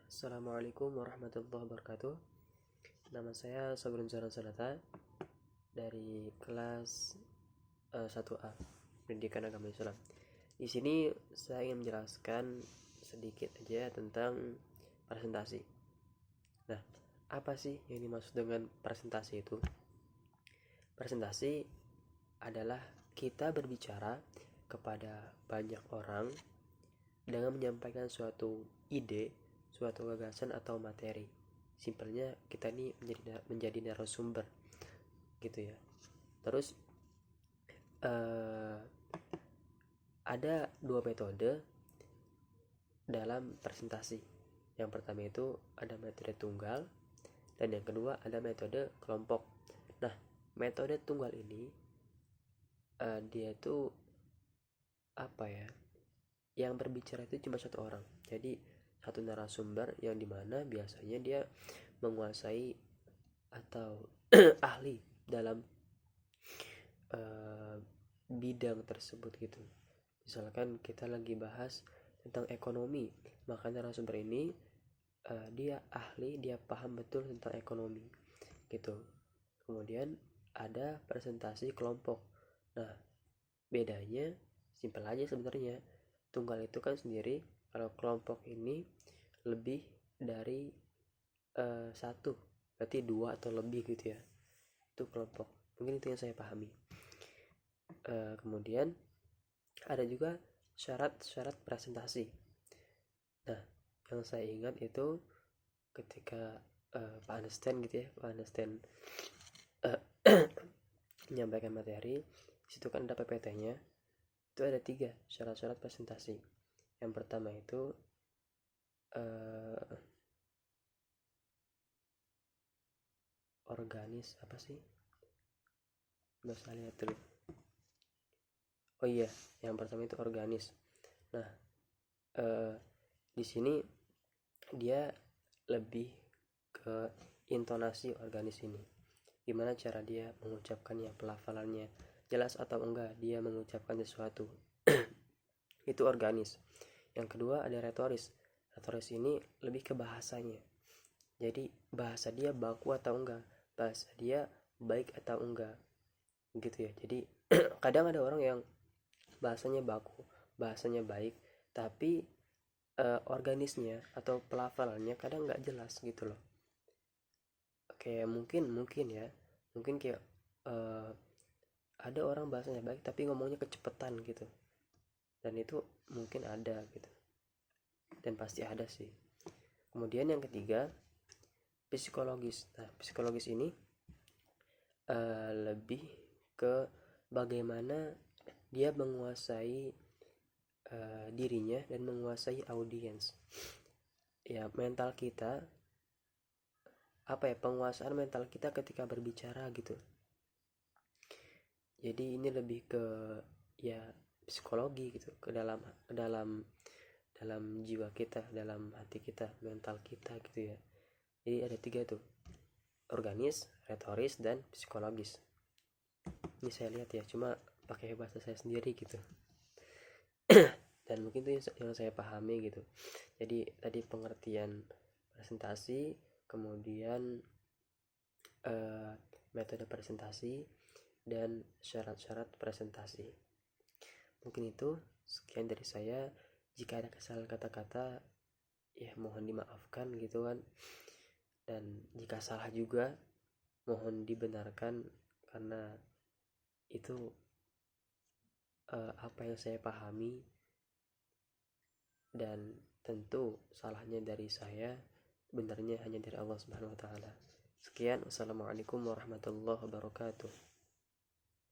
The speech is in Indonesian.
Assalamualaikum warahmatullahi wabarakatuh. Nama saya Sabrun Zahran Sanata dari kelas 1A Pendidikan Agama Islam. Di sini saya ingin menjelaskan sedikit aja tentang presentasi. Nah, apa sih yang dimaksud dengan presentasi itu? Presentasi adalah kita berbicara kepada banyak orang dengan menyampaikan suatu ide, suatu gagasan atau materi. Simpelnya kita ini menjadi narasumber gitu ya. Terus ada dua metode dalam presentasi. Yang pertama itu ada metode tunggal dan yang kedua ada metode kelompok. Nah, metode tunggal ini dia itu apa ya? Yang berbicara itu cuma satu orang. Jadi satu narasumber yang dimana biasanya dia menguasai atau ahli dalam bidang tersebut gitu. Misalkan kita lagi bahas tentang ekonomi, maka narasumber ini dia ahli, dia paham betul tentang ekonomi gitu. Kemudian ada presentasi kelompok. Nah, bedanya simpel aja sebenarnya. Tunggal itu kan sendiri, kalau kelompok ini lebih dari satu, berarti dua atau lebih gitu ya. Itu kelompok. Mungkin itu yang saya pahami. Kemudian ada juga syarat-syarat presentasi. Nah, yang saya ingat itu ketika Pak Einstein gitu ya, Pak Einstein menyampaikan materi, situ kan ada PPT-nya. Itu ada 3 syarat-syarat presentasi. Yang pertama itu organis apa sih? Udah saya lihat dulu. Oh iya, yang pertama itu organis. Nah, di sini dia lebih ke intonasi organis ini. Gimana cara dia mengucapkannya, pelafalannya jelas atau enggak dia mengucapkan sesuatu. Itu organis. Yang kedua ada retoris. Retoris ini lebih ke bahasanya. Jadi bahasa dia baku atau enggak, bahasa dia baik atau enggak, gitu ya. Jadi kadang ada orang yang bahasanya baku, bahasanya baik, tapi organisnya atau pelafalannya kadang nggak jelas gitu loh. Kayak mungkin ya, mungkin kayak ada orang bahasanya baik tapi ngomongnya kecepetan gitu, dan itu mungkin ada gitu, dan pasti ada sih. Kemudian yang ketiga psikologis. Nah, psikologis ini lebih ke bagaimana dia menguasai dirinya dan menguasai audiens. Ya, mental kita, apa ya, penguasaan mental kita ketika berbicara gitu. Jadi ini lebih ke ya psikologi gitu, ke dalam jiwa kita, dalam hati kita, mental kita gitu ya. Jadi ada 3 tuh, organis, retoris, dan psikologis. Ini saya lihat ya, cuma pakai bahasa saya sendiri gitu. Dan mungkin itu yang saya pahami gitu. Jadi tadi pengertian presentasi, kemudian metode presentasi, dan syarat-syarat presentasi. Mungkin itu sekian dari saya. Jika ada kesalahan kata-kata ya mohon dimaafkan gitu kan, dan jika salah juga mohon dibenarkan, karena itu apa yang saya pahami, dan tentu salahnya dari saya, benarnya hanya dari Allah Subhanahu wa taala. Sekian, wassalamualaikum warahmatullahi wabarakatuh.